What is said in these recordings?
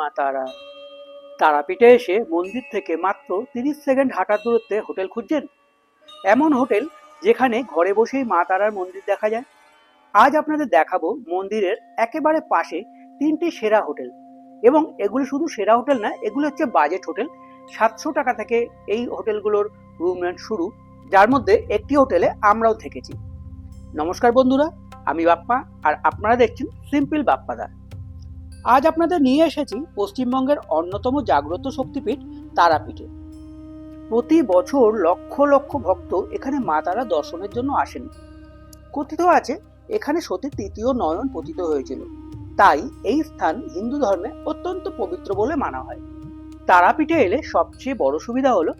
মা তারা। তারাপীঠে এসে মন্দির থেকে মাত্র 30 সেকেন্ড হাঁটার দূরত্বে হোটেল খুঁজছেন? এমন হোটেল যেখানে ঘরে বসেই মা তারার মন্দির দেখা যায়। আজ আপনাদের দেখাবো মন্দিরের একেবারে পাশে 3টি সেরা হোটেল। এবং এগুলো শুধু সেরা হোটেল না, এগুলো হচ্ছে বাজেট হোটেল। 700 টাকা থেকে এই হোটেলগুলোর রুম রেন্ট শুরু, যার মধ্যে একটি হোটেলে আমরাও থেকেছি। নমস্কার বন্ধুরা, আমি বাপ্পা আর আপনারা দেখছেন সিম্পল বাপ্পাদা। আজ আপনাদের নিয়ে এসেছি পশ্চিমবঙ্গের অন্যতম জাগ্রত শক্তিপীঠ তারাপীঠে। প্রতি বছর লক্ষ লক্ষ ভক্ত এখানে মা তারা দর্শনের জন্য আসেন। কথিত আছে এখানে সতীর তৃতীয় নয়ন পতিত হয়েছিল, তাই এই স্থান হিন্দু ধর্মে অত্যন্ত পবিত্র বলে মানা হয়। তারাপীঠে এলে সবচেয়ে বড় সুবিধা হলো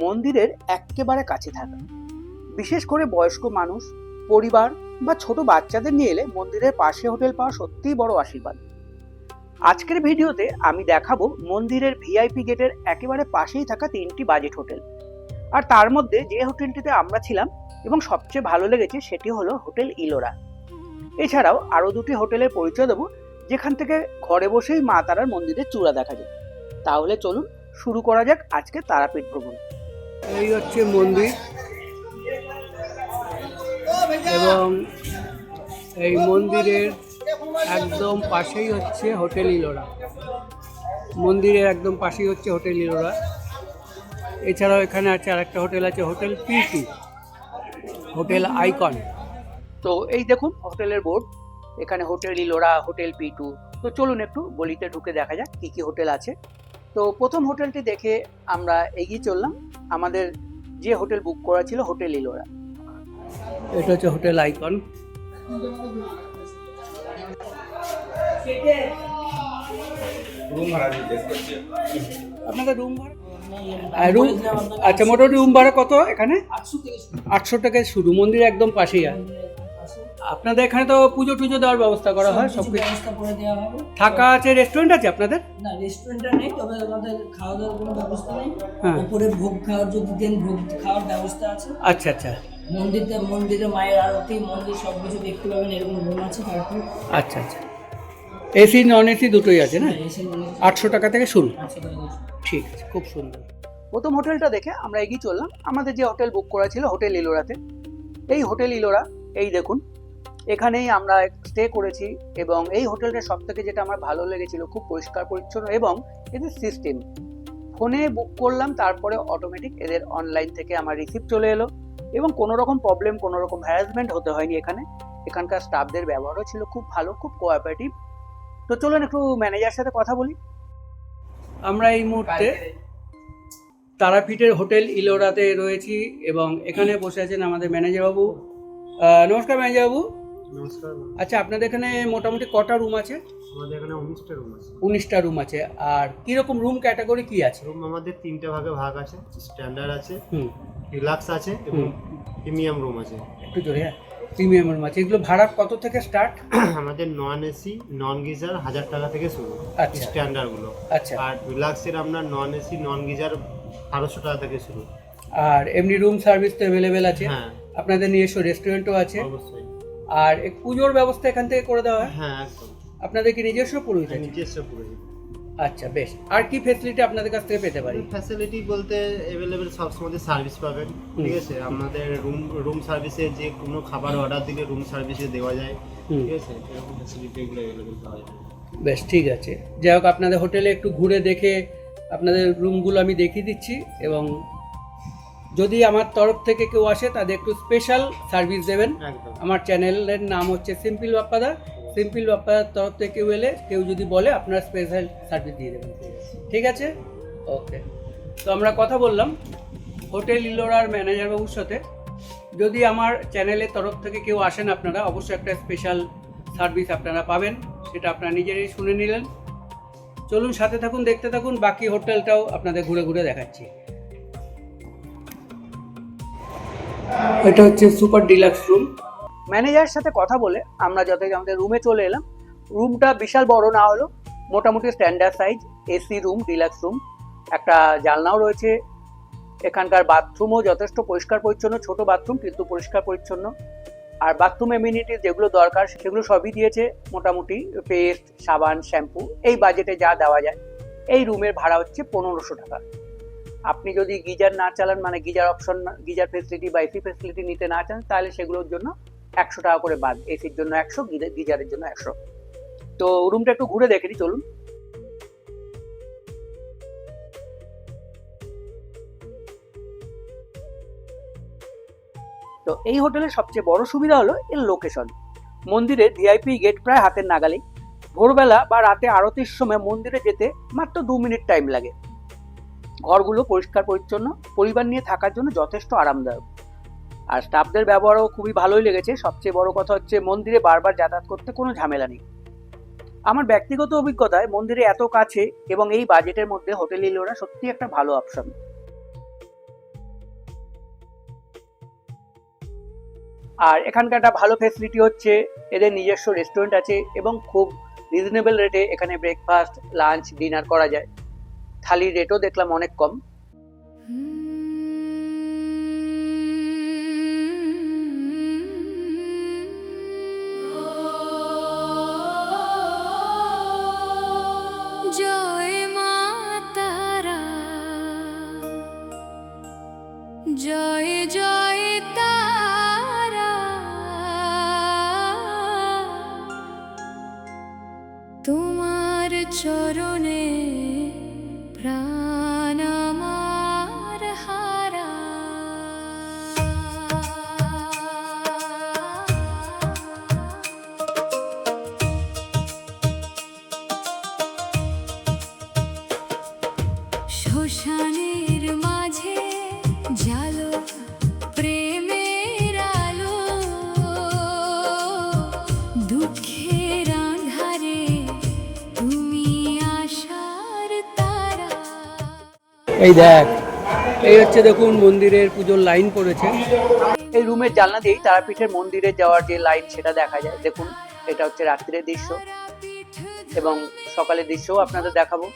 মন্দিরের একেবারে কাছে থাকা। বিশেষ করে বয়স্ক মানুষ, পরিবার বা ছোট বাচ্চাদের নিয়ে এলে মন্দিরের পাশে হোটেল পাওয়া সত্যিই বড় আশীর্বাদ। আজকের ভিডিওতে আমি দেখাবো মন্দিরের ভিআইপি গেটের একেবারে পাশেই থাকা 3টি বাজেট হোটেল। আর তার মধ্যে যে হোটেলটিতে আমরা ছিলাম এবং সবচেয়ে ভালো লেগেছে সেটি হলো হোটেল ইলোরা। এছাড়াও আরো 2টি হোটেলের পরিচয় দেবো যেখান থেকে ঘরে বসেই মা তারার মন্দিরের চূড়া দেখা যায়। তাহলে চলুন শুরু করা যাক আজকে তারাপীঠ ভ্রমণ। এই হচ্ছে মন্দির এবং এই মন্দিরের একদম পাশেই হচ্ছে হোটেল ইলোরা। মন্দিরের একদম পাশেই হচ্ছে হোটেল ইলোরা। এছাড়াও এখানে আছে আরেকটা হোটেল, আছে হোটেল P2, হোটেল আইকন। তো এই দেখুন হোটেলের বোর্ড, এখানে হোটেল ইলোরা, হোটেল P2। তো চলুন একটু গলিতে ঢুকে দেখা যাক কি কি হোটেল আছে। তো প্রথম হোটেলটি দেখে আমরা এগিয়ে চললাম আমাদের যে হোটেল বুক করা ছিল, হোটেল ইলোরা। এটা হচ্ছে হোটেল আইকন। আপনাদের রুম ভাড়া? আচ্ছা, মোটামুটি রুম ভাড়া কত এখানে? 800 টাকা শুরু। মন্দির একদম পাশেই আছে। আপনাদের এখানে তো পুজো টুজো দেওয়ার ব্যবস্থা করা হয়, সব ব্যবস্থা করে দেওয়া হবে। থাকা আছে, রেস্টুরেন্ট আছে আপনাদের? না, রেস্টুরেন্টটা নেই, তবে আমাদের খাওয়া দাওয়ার কোনো ব্যবস্থা নেই। হ্যাঁ, উপরে ভোগ খাওয়ার যদি দেন ভোগ খাওয়ার ব্যবস্থা আছে। আচ্ছা আচ্ছা। মন্দিরে মায়ের আরতি, মন্দির সব কিছু দেখতে পাবেন, এরকম রুম আছে। তারপর আচ্ছা আচ্ছা, এসি নন এসি দুটোই আছে না? এসে 800 টাকা থেকে শুরু। 800 টাকা দিয়ে। ঠিক আছে, খুব সুন্দর। প্রথম হোটেলটা দেখে আমরা এগিয়ে চললাম আমাদের যে হোটেল বুক করা ছিল, হোটেল ইলোরাতে। এই হোটেল ইলোরা, এই দেখুন এখানেই আমরা স্টে করেছি। এবং এই হোটেলটা সব থেকে যেটা আমার ভালো লেগেছিল, খুব পরিষ্কার পরিচ্ছন্ন এবং এদের সিস্টেম। ফোনে বুক করলাম, তারপরে অটোমেটিক এদের অনলাইন থেকে আমার রিসিপ্ট চলে এলো এবং কোনো রকম প্রবলেম, কোনো রকম হ্যারাসমেন্ট হতে হয়নি এখানে। এখানকার স্টাফদের ব্যবহারও ছিল খুব ভালো, খুব কোঅপারেটিভ। তো চলুন একটু ম্যানেজার সাথে কথা বলি। আমরা এই মুহূর্তে তারাপীঠের হোটেল ইলোরাতে রয়েছি এবং এখানে বসে আছেন আমাদের ম্যানেজার বাবু। নমস্কার ম্যানেজার বাবু। নমস্কার। আচ্ছা, আপনাদের এখানে মোটামুটি কটা রুম আছে? আমাদের এখানে 19টা রুম আছে। 19টা রুম আছে। আর কিরকম রুম ক্যাটাগরি কি আছে? রুম আমাদের 3টে ভাগে ভাগ আছে। স্ট্যান্ডার্ড আছে, রিল্যাক্স আছে এবং প্রিমিয়াম রুম আছে। একটু জোরে। হ্যাঁ, প্রিমিয়াম রুম আছে। এগুলো ভাড়া কত থেকে স্টার্ট? আমাদের নন এসি, নন গিজার 1000 টাকা থেকে শুরু। আচ্ছা, স্ট্যান্ডার্ড গুলো। আচ্ছা। আর রিল্যাক্সের আপনার নন এসি, নন গিজার 1200 টাকা থেকে শুরু। আর এমনি রুম সার্ভিস তো অ্যাভেলেবেল আছে? হ্যাঁ, আপনাদের নিজস্ব রেস্টুরেন্টও আছে? অবশ্যই। আর পুজোর ব্যবস্থা এখান থেকে করে দেওয়া হয়? হ্যাঁ, একদম। আপনাদের কি নিজস্ব পুরোহিত আছে? নিজস্ব পুরোহিত। আচ্ছা, বেশ। আর কি ফ্যাসিলিটি আপনাদের কাছ থেকে পেতে পারি? ফ্যাসিলিটি বলতে অ্যাভেলেবেল সবসময় সার্ভিস পাবেন। ঠিক আছে, আমাদের রুম সার্ভিসে যে কোনো খাবার অর্ডার দিলে রুম সার্ভিসে দেওয়া যায়। ঠিক আছে, এরকম ফ্যাসিলিটিগুলো অ্যাভেলেবেল পাওয়া যায়। বেশ, ঠিক আছে। যাই হোক, আপনাদের হোটেলে একটু ঘুরে দেখে আপনাদের রুমগুলো আমি দেখিয়ে দিচ্ছি। এবং যদি আমার তরফ থেকে কেউ আসে তাদের একটু স্পেশাল সার্ভিস দেবেন। একদম। আমার চ্যানেলের নাম হচ্ছে সিম্পল বাপ্পাদা। সিম্পল বাপ্পাদার তরফ থেকে কেউ এলে, কেউ যদি বলে, আপনার স্পেশাল সার্ভিস দিয়ে দেবেন। ঠিক আছে, ওকে। তো আমরা কথা বললাম হোটেল ইলোরার ম্যানেজার বাবুর সাথে। যদি আমার চ্যানেলের তরফ থেকে কেউ আসেন, আপনারা অবশ্যই একটা স্পেশাল সার্ভিস আপনারা পাবেন, সেটা আপনারা নিজেরাই শুনে নিলেন। চলুন সাথে থাকুন, দেখতে থাকুন। বাকি হোটেলটাও আপনাদের ঘুরে ঘুরে দেখাচ্ছি। এটা হচ্ছে সুপার ডিলাক্স রুম। ম্যানেজারের সাথে কথা বলে আমরা যত আমাদের রুমে চলে এলাম। রুমটা বিশাল বড় না হলো, মোটামুটি standard size AC room, deluxe room. একটা জানলাও রয়েছে। এখানকার বাথরুমও যথেষ্ট পরিষ্কার পরিচ্ছন্ন, ছোট বাথরুম কিন্তু পরিষ্কার পরিচ্ছন্ন। আর বাথরুম এমিনিটি যেগুলো দরকার সেগুলো সবই দিয়েছে মোটামুটি। পেস্ট, সাবান, শ্যাম্পু, এই বাজেটে যা দেওয়া যায় এই রুমের ভাড়া হচ্ছে 1500 টাকা। আপনি যদি গিজার না চালান, মানে গিজার অপশন, গিজার ফেসিলিটি বা এসি ফেসিলিটি নিতে না চান, তাহলে সেগুলোর জন্য 100 টাকা করে বাদ, এসির জন্য 100, গিজারের জন্য 100। তো রুমটা একটু ঘুরে দেখে নিই, চলুন। তো এই হোটেলের সবচেয়ে বড় সুবিধা হলো এর লোকেশন। মন্দিরের ভিআইপি গেট প্রায় হাতের নাগালেই। ভোরবেলা বা রাতে আরতির সময় মন্দিরে যেতে মাত্র 2 মিনিট টাইম লাগে। ঘরগুলো পরিষ্কার পরিচ্ছন্ন, পরিবার নিয়ে থাকার জন্য যথেষ্ট আরামদায়ক। আর স্টাফদের ব্যবহারও খুবই ভালোই লেগেছে। সবচেয়ে বড় কথা হচ্ছে মন্দিরে বারবার যাতায়াত করতে কোনো ঝামেলা নেই। আমার ব্যক্তিগত অভিজ্ঞতায় মন্দিরে এত কাছে এবং এই বাজেটের মধ্যে হোটেল ইলোরা সত্যি একটা ভালো অপশন। আর এখানকার একটা ভালো ফ্যাসিলিটি হচ্ছে এদের নিজস্ব রেস্টুরেন্ট আছে এবং খুব রিজনেবল রেটে এখানে ব্রেকফাস্ট, লাঞ্চ, ডিনার করা যায়। থালির রেটও দেখলাম অনেক কম। জয় মা তারা, জয় জয় তারা, তোমার চরণে প্রাণ আমার হারা। শ্মশানের মাঝে জালো প্রেমের আলো, দুঃখের আঁধারে তুমি আশার তারা। এই দেখ, এই হচ্ছে দেখুন মন্দিরের পুজোর লাইন পড়েছে। এই রুমের জানলা দিয়েই তারাপীঠের মন্দিরে যাওয়ার যে লাইন সেটা দেখা যায়। দেখুন, এটা হচ্ছে রাত্রির দৃশ্য এবং সকালের দৃশ্যও আপনাদের দেখাবো।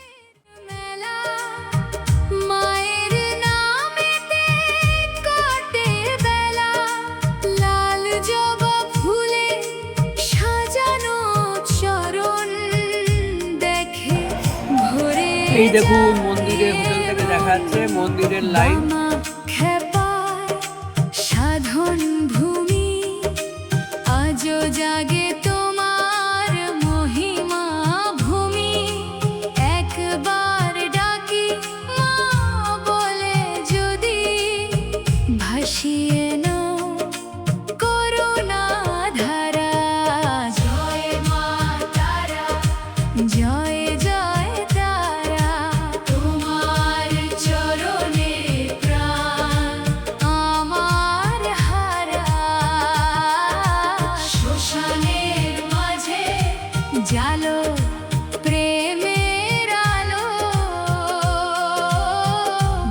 মায়ের নামেতে কাটে বেলা, লাল জবা ফুলে সাজানো চরণ দেখে ভরে। এই দেখুন মন্দিরে, হোটেল থেকে দেখা যাচ্ছে মন্দিরের লাইন। খেপায় সাধন ভূমি, আজও জাগে তোমার মহিমা ভূমি। একবার ডাকি মা বলে যদি, ভাসিয়ে নাও করুণা ধারা। জয় মা তারা, জয় জয় তারা, তোমার চরণে প্রাণ আমার হারা। শ্মশানের মাঝে জালো প্রেমের আলো,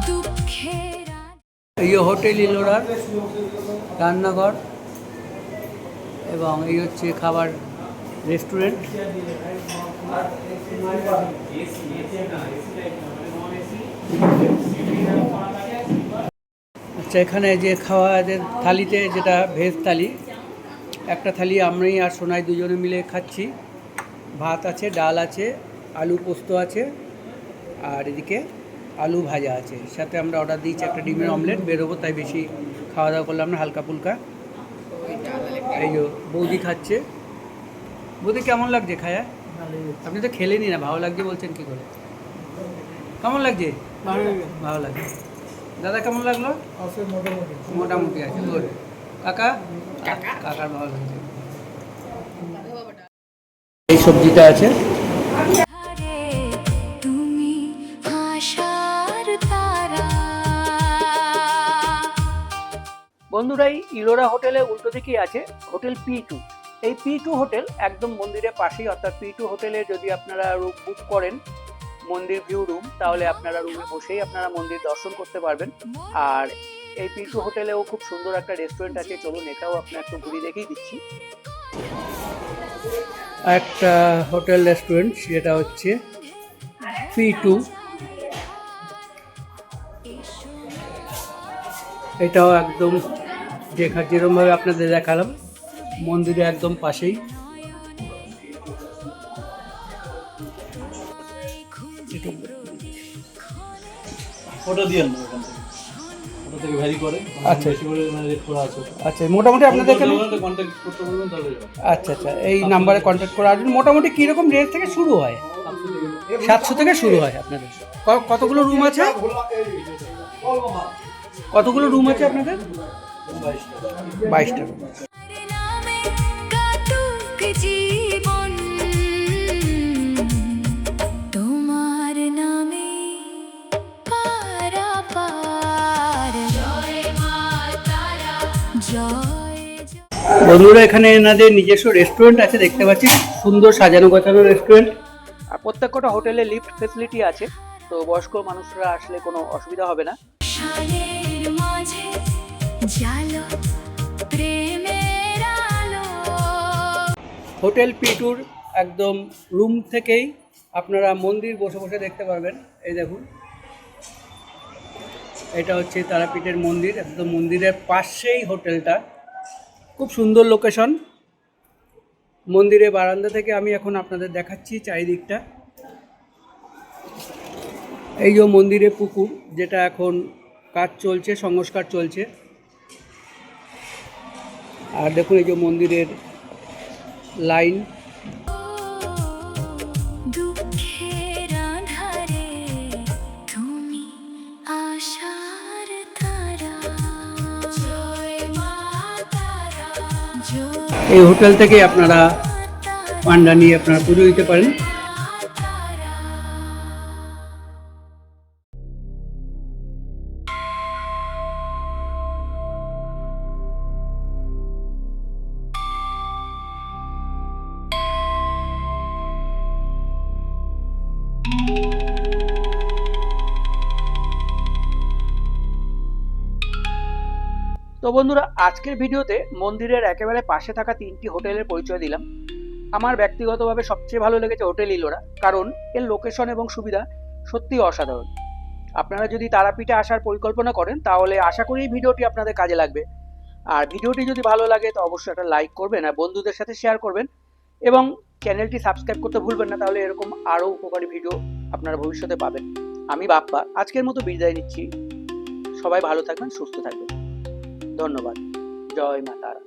দুঃখের এই হোটেল ইলোরার রান্নাঘর এবং এই হচ্ছে খাবার রেস্টুরেন্ট। আচ্ছা, এখানে যে খাওয়াদের থালিতে, যেটা ভেজ থালি, একটা থালি আমি আর সোনাই দুজনে মিলে খাচ্ছি। ভাত আছে, ডাল আছে, আলু পোস্ত আছে, আর এদিকে আলু ভাজা আছে। সাথে আমরা অর্ডার দিয়েছি একটা ডিমের অমলেট। বেরোবো, তাই বেশি খাওয়া দাওয়া করলাম না, হালকা ফুলকা। এই যে বৌদি খাচ্ছে। বৌদি কেমন লাগছে খায়া? আপনি তো খেলেনি না, ভালো লাগছে বলছেন কি করে? কেমন লাগছে? ভালো লাগছে। দাদা কেমন লাগলো? মোটামুটি আছে। গুড। কাকা? কাকার ভালো লাগছে। এই সবজিটা আছে। ধারে তুমি আশার তারা। বন্ধুরা, এই ইলোরা হোটেলে উল্টো দিকেই আছে হোটেল P2। এই P2 হোটেল একদম মন্দিরের পাশেই, অর্থাৎ P2 হোটেলে যদি আপনারা রুম বুক করেন, মন্দির ভিউ রুম, তাহলে আপনারা রুমে বসেই আপনারা মন্দির দর্শন করতে পারবেন। আর এই P2 হোটেলেও খুব সুন্দর একটা রেস্টুরেন্ট আছে। চলুন এটাও আপনার একটু ঘুরিয়ে দেখিয়ে দিচ্ছি। একটা হোটেল রেস্টুরেন্ট, সেটা হচ্ছে P2। এটাও একদম যেরকমভাবে আপনাদের দেখালাম, মন্দিরে একদম পাশেই। একটু ওটা দিয়ে না ওখান থেকে, ওটা থেকে ভ্যারি করে। আচ্ছা। বেশি করে মানে রেট করা আছে। আচ্ছা, মোটামুটি আপনাদের এখানে কন্ট্যাক্ট করতে বলবেন তাহলে হবে। আচ্ছা আচ্ছা, এই নাম্বারে কন্ট্যাক্ট করা আসবেন। মোটামুটি কীরকম রেট থেকে শুরু হয়? 700 থেকে শুরু হয় আপনাদের। কতগুলো রুম আছে? কতগুলো রুম আছে আপনাদের? 22টা রুম। নামে কাটুক জীবন, তোমার নামে পারাপার। জয় মা তারা, জয় জয়। বন্ধুরা, এখানে এনাদের নিজস্ব রেস্টুরেন্ট আছে, দেখতে পাচ্ছি সুন্দর সাজানো গোছানো রেস্টুরেন্ট। আর প্রত্যেকটা হোটেলে লিফট ফেসিলিটি আছে, তো বয়স্ক মানুষরা আসলে কোনো অসুবিধা হবে না। শালের মাঝে জালো প্রেমের আলো। হোটেল পিটুর একদম রুম থেকেই আপনারা মন্দির বসে বসে দেখতে পারবেন। এই দেখুন, এটা হচ্ছে তারাপীঠের মন্দির, একদম মন্দিরের পাশেই হোটেলটা। খুব সুন্দর লোকেশন। মন্দিরের বারান্দা থেকে আমি এখন আপনাদের দেখাচ্ছি চারিদিকটা। এই যে মন্দিরের পুকুর, যেটা এখন কাজ চলছে, সংস্কার চলছে। আর দেখুন এই যে মন্দিরের লাইন। দুঃখের আঁধারে তুমি আশার তারা। জয় মা তারা, জয় এই হোটেল থেকে আপনারা পান্ডা নিয়ে আপনারা পুজো দিতে পারেন। তারা। তো বন্ধুরা, আজকের ভিডিওতে মন্দিরের একেবারে পাশে থাকা 3টি হোটেলের পরিচয় দিলাম। আমার ব্যক্তিগতভাবে সবচেয়ে ভালো লেগেছে হোটেল ইলোরা, কারণ এর লোকেশন এবং সুবিধা সত্যি অসাধারণ। আপনারা যদি তারাপীঠে আসার পরিকল্পনা করেন তাহলে আশা করি এই ভিডিওটি আপনাদের কাজে লাগবে। আর ভিডিওটি যদি ভালো লাগে তো অবশ্যই একটা লাইক করবেন আর বন্ধুদের সাথে শেয়ার করবেন, এবং চ্যানেলটি সাবস্ক্রাইব করতে ভুলবেন না, তাহলে এরকম আরও উপকারী ভিডিও আপনারা ভবিষ্যতে পাবেন। আমি বাপ্পা আজকের মতো বিদায় নিচ্ছি। সবাই ভালো থাকবেন, সুস্থ থাকবেন। ধন্যবাদ। জয় মা তারা।